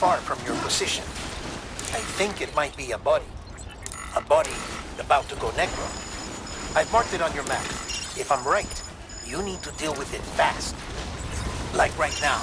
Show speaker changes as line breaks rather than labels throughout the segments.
far from your position. I think it might be a body. A body about to go necro. I've marked it on your map. If I'm right, you need to deal with it fast. Like right now.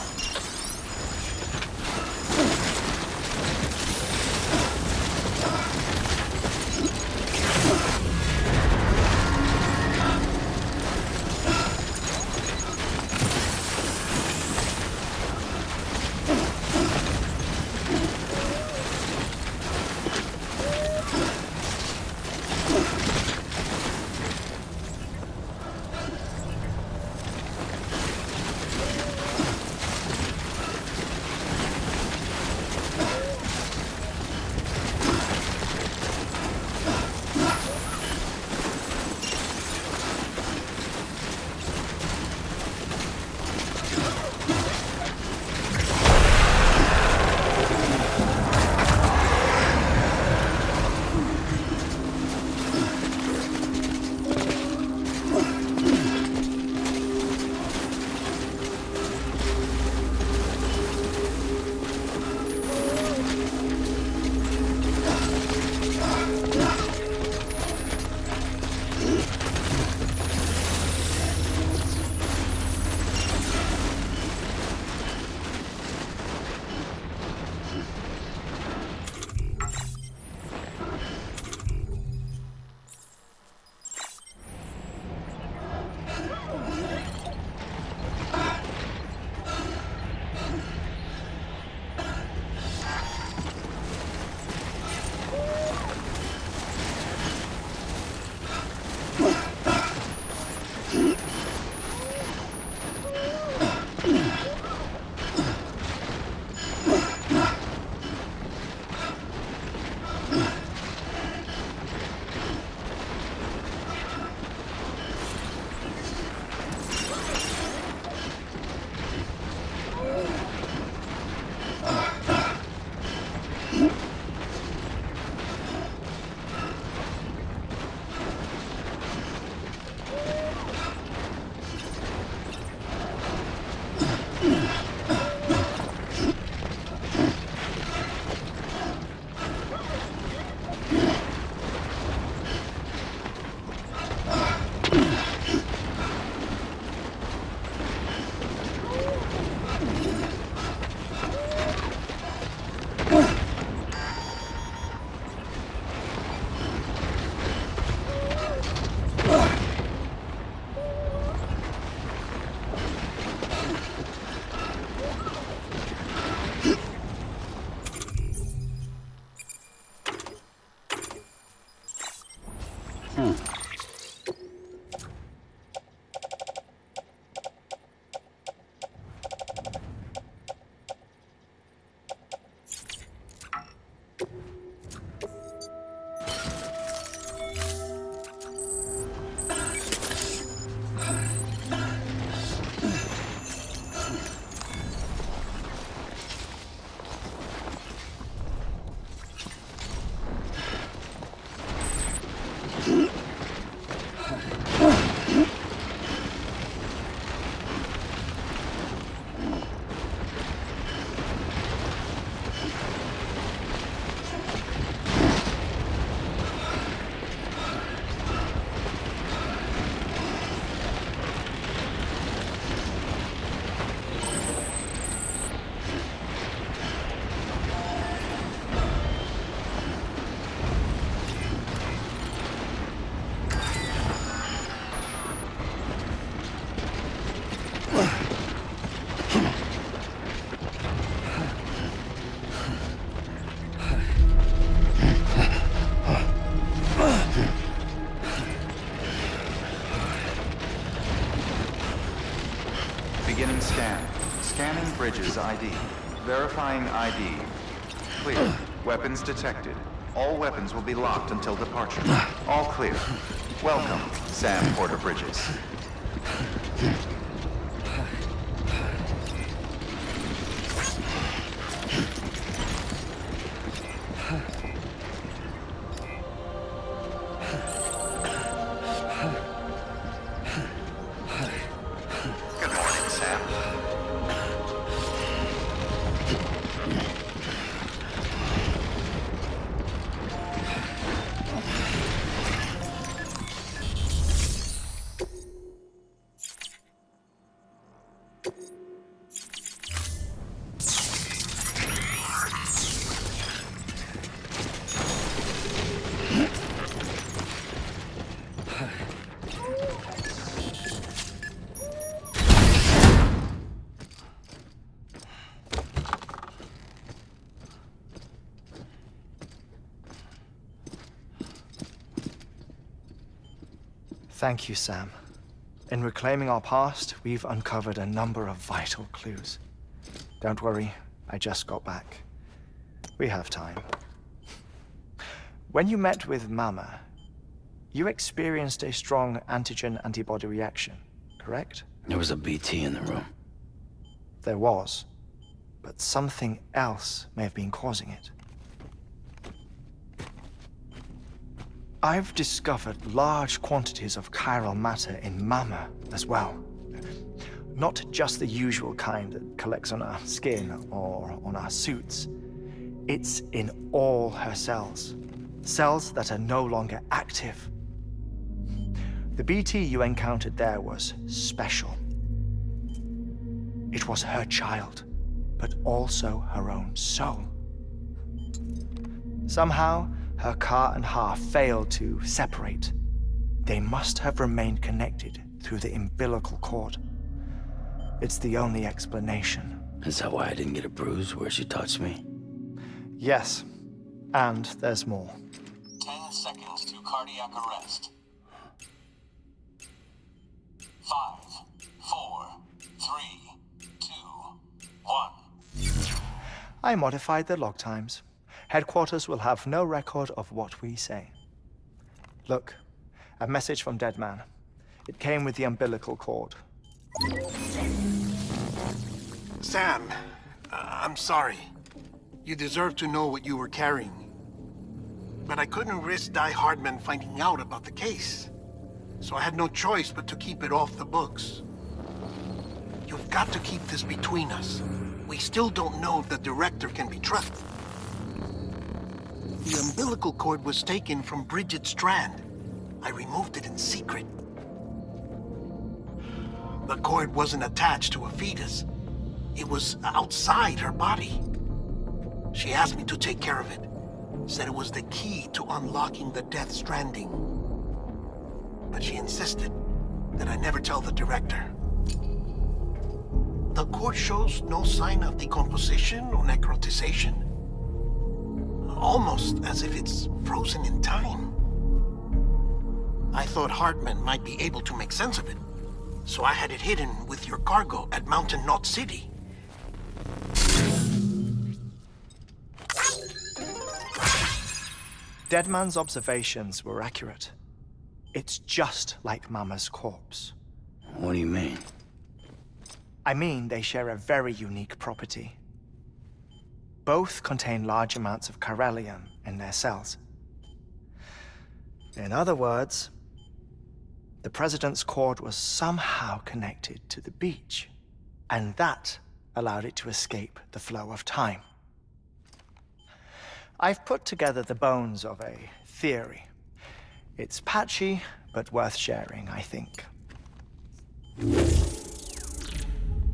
Beginning scan. Scanning bridges ID. Verifying ID. Clear. Weapons detected. All weapons will be locked until departure. All clear. Welcome, Sam Porter Bridges.
Thank you, Sam. In reclaiming our past, we've uncovered a number of vital clues. Don't worry, I just got back. We have time. When you met with Mama, you experienced a strong antigen-antibody reaction, correct?
There was a BT in the room.
There was, but something else may have been causing it. I've discovered large quantities of chiral matter in Mama as well. Not just the usual kind that collects on our skin or on our suits. It's in all her cells. Cells that are no longer active. The BT you encountered there was special. It was her child, but also her own soul. Somehow, her car and half failed to separate. They must have remained connected through the umbilical cord. It's the only explanation.
Is that why I didn't get a bruise where she touched me?
Yes, and there's more.
10 seconds to cardiac arrest. 5, 4, 3, 2, 1.
I modified the log times. Headquarters will have no record of what we say. Look, a message from Dead Man. It came with the umbilical cord.
Sam, I'm sorry. You deserve to know what you were carrying. But I couldn't risk Di Hardman finding out about the case. So I had no choice but to keep it off the books. You've got to keep this between us. We still don't know if the director can be trusted. The umbilical cord was taken from Bridget Strand. I removed it in secret. The cord wasn't attached to a fetus. It was outside her body. She asked me to take care of it. Said it was the key to unlocking the Death Stranding. But she insisted that I never tell the director. The cord shows no sign of decomposition or necrotization. Almost as if it's frozen in time. I thought Hartman might be able to make sense of it, so I had it hidden with your cargo at Mountain Knot City.
Deadman's observations were accurate. It's just like Mama's corpse.
What do you mean?
I mean, they share a very unique property. Both contain large amounts of chiralium in their cells. In other words, the President's cord was somehow connected to the beach, and that allowed it to escape the flow of time. I've put together the bones of a theory. It's patchy, but worth sharing, I think.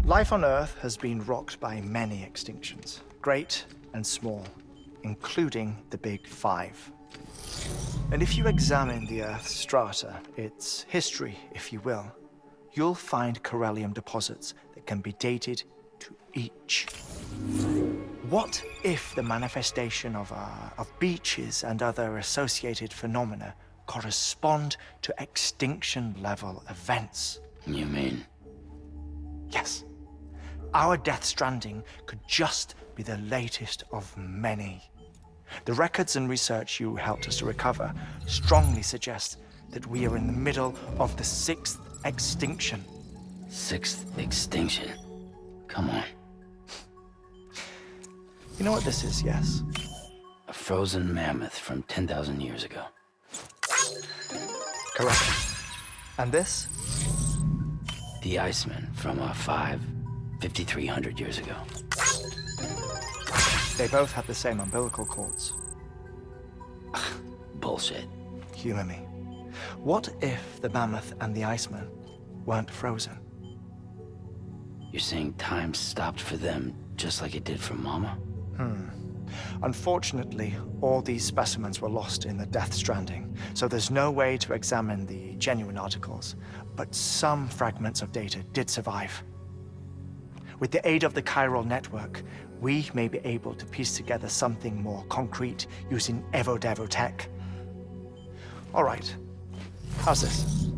Life on Earth has been rocked by many extinctions, great and small, including the Big Five. And if you examine the Earth's strata, its history, if you will, you'll find chiralium deposits that can be dated to each. What if the manifestation of beaches and other associated phenomena correspond to extinction-level events?
You mean?
Yes. Our Death Stranding could just be the latest of many. The records and research you helped us to recover strongly suggest that we are in the middle of the 6th extinction.
6th extinction? Come on.
You know what this is, yes?
A frozen mammoth from 10,000 years ago.
Correct. And this?
The Iceman from 5,300 years ago.
They both have the same umbilical cords.
Bullshit.
Humor me. What if the mammoth and the Iceman weren't frozen?
You're saying time stopped for them just like it did for Mama?
Unfortunately, all these specimens were lost in the Death Stranding, so there's no way to examine the genuine articles, but some fragments of data did survive. With the aid of the chiral network, we may be able to piece together something more concrete using Evo-Devo tech. All right, how's this?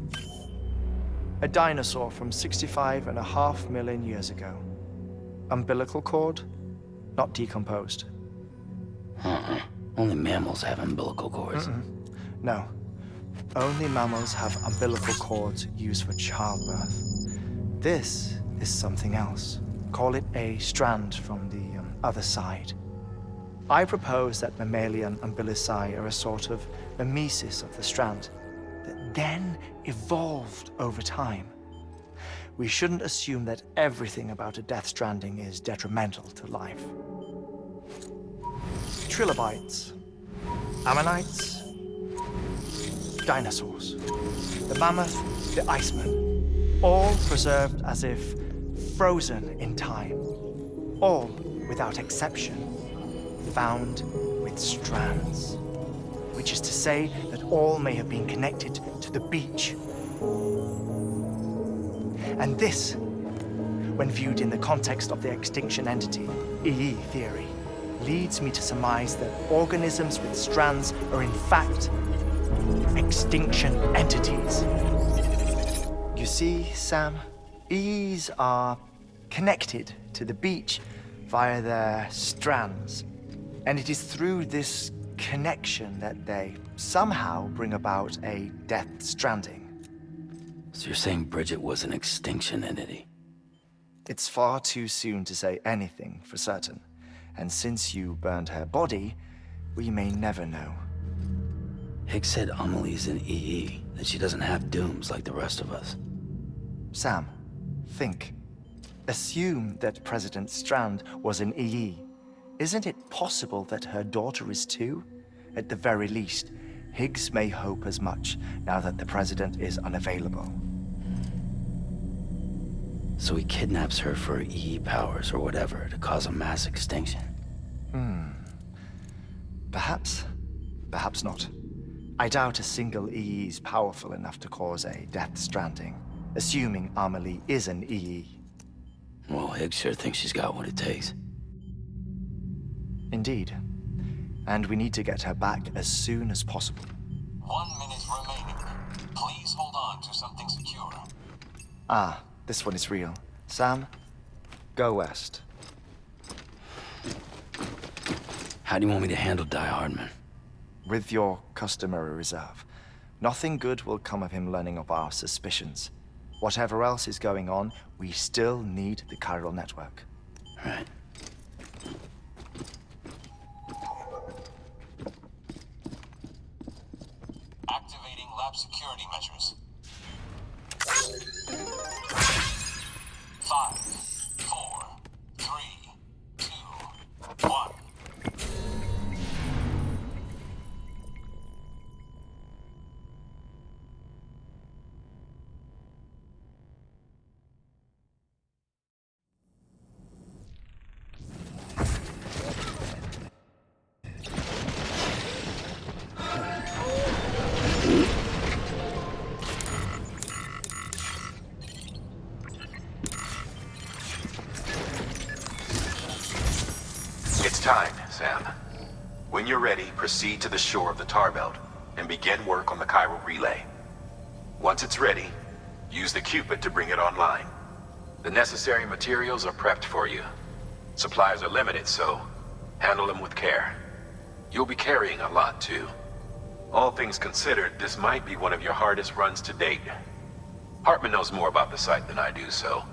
A dinosaur from 65.5 million years ago. Umbilical cord, not decomposed.
Only mammals have umbilical cords.
No. Only mammals have umbilical cords used for childbirth. This is something else. Call it a strand from the other side. I propose that mammalian umbilici are a sort of mimesis of the strand that then evolved over time. We shouldn't assume that everything about a Death Stranding is detrimental to life. Trilobites, ammonites, dinosaurs, the mammoth, the iceman, all preserved as if frozen in time, all, without exception, found with strands, which is to say that all may have been connected to the beach. And this, when viewed in the context of the extinction entity, EE theory, leads me to surmise that organisms with strands are in fact extinction entities. You see, Sam, EEs are connected to the beach via their strands. And it is through this connection that they somehow bring about a Death Stranding.
So you're saying Bridget was an extinction entity?
It's far too soon to say anything for certain. And since you burned her body, we may never know.
Higgs said Amelie's an EE, that she doesn't have dooms like the rest of us.
Sam, think. Assume that President Strand was an EE. Isn't it possible that her daughter is too? At the very least, Higgs may hope as much now that the president is unavailable.
So he kidnaps her for EE powers or whatever to cause a mass extinction.
Perhaps. Perhaps not. I doubt a single EE is powerful enough to cause a Death Stranding, assuming Amelie is an EE.
Well, Higgs sure thinks she's got what it takes.
Indeed. And we need to get her back as soon as possible.
1 minute remaining. Please hold on to something secure.
Ah, this one is real. Sam, go west.
How do you want me to handle Die Hardman?
With your customary reserve. Nothing good will come of him learning of our suspicions. Whatever else is going on, we still need the chiral network.
Right.
Activating lab security measures. 5, 4, 3, 2, 1.
It's time, Sam. When you're ready, proceed to the shore of the tar belt and begin work on the chiral relay. Once it's ready, use the Cupid to bring it online. The necessary materials are prepped for you. Supplies are limited, so handle them with care. You'll be carrying a lot, too. All things considered, this might be one of your hardest runs to date. Hartman knows more about the site than I do, so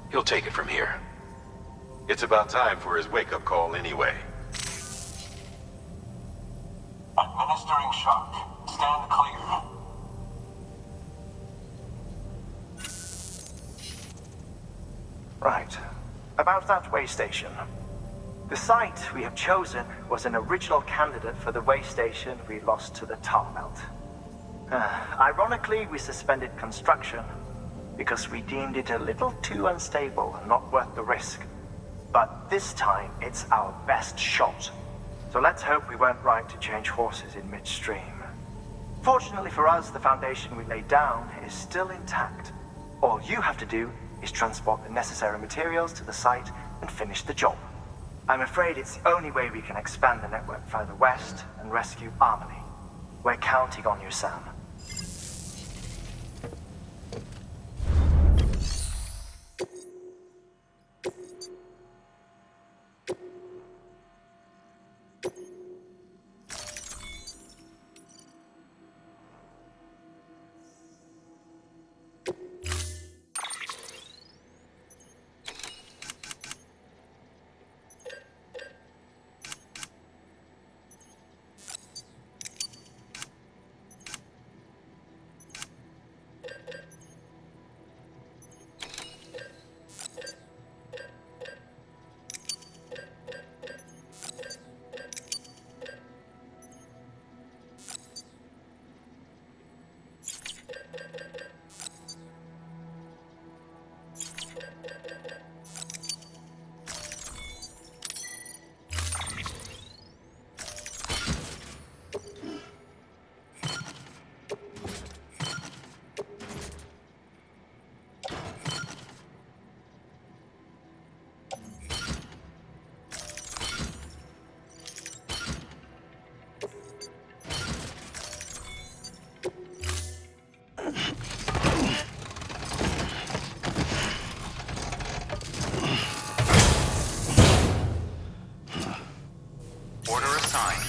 he'll take it from here. It's about time for his wake-up call anyway.
Administering shock. Stand clear.
Right. About that way station. The site we have chosen was an original candidate for the way station we lost to the tar belt. Ironically, we suspended construction because we deemed it a little too unstable and not worth the risk. But this time, it's our best shot. So let's hope we weren't right to change horses in midstream. Fortunately for us, the foundation we laid down is still intact. All you have to do is transport the necessary materials to the site and finish the job. I'm afraid it's the only way we can expand the network further west and rescue Amelie. We're counting on you, Sam.
Order assigned.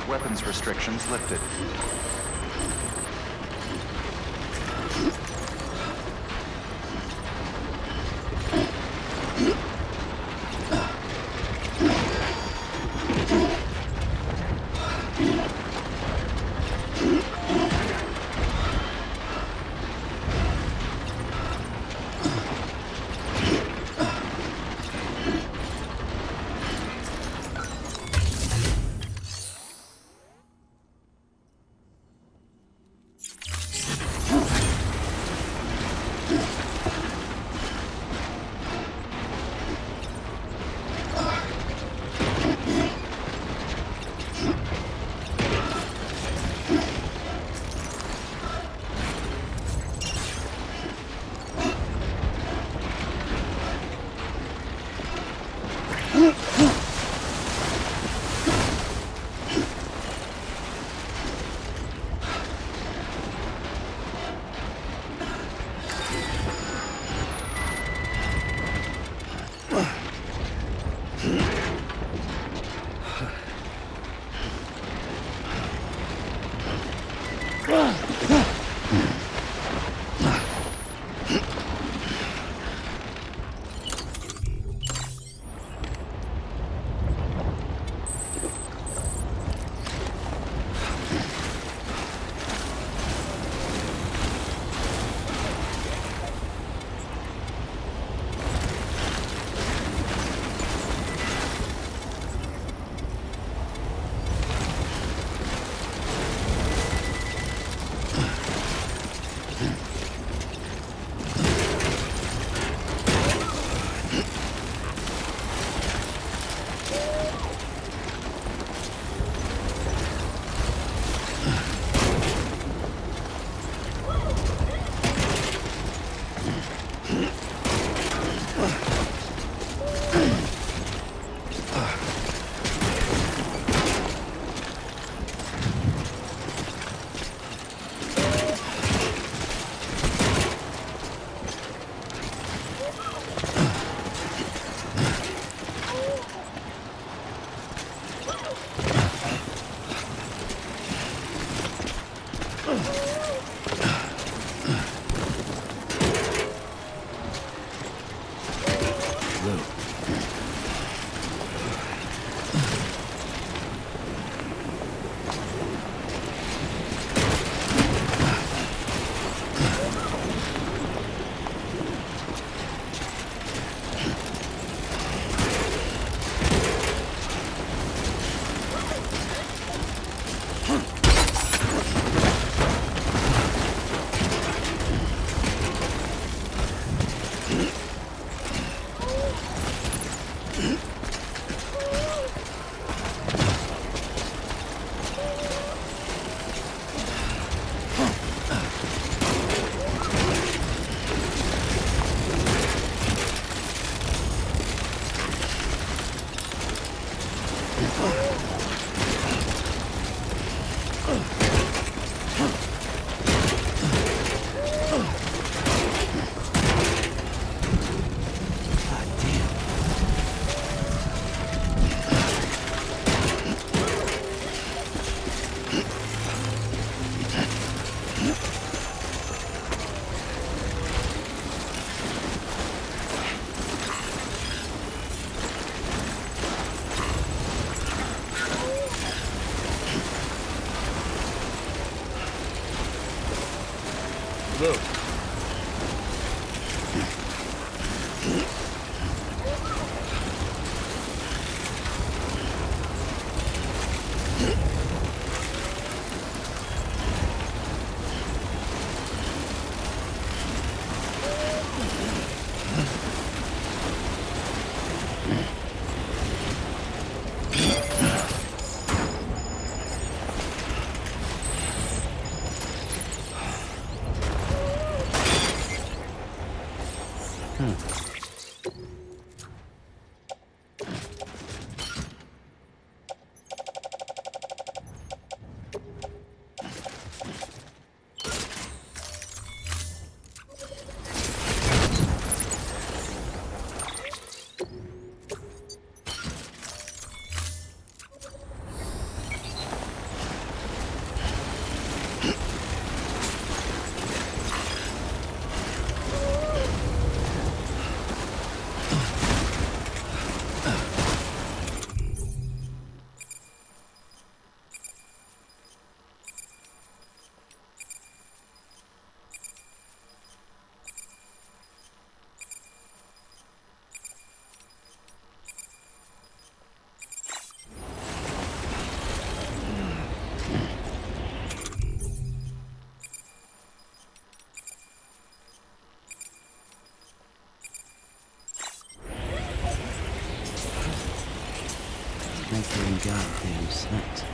Weapons restrictions lifted.
Whoa.
Making goddamn sense.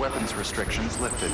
Weapons restrictions lifted.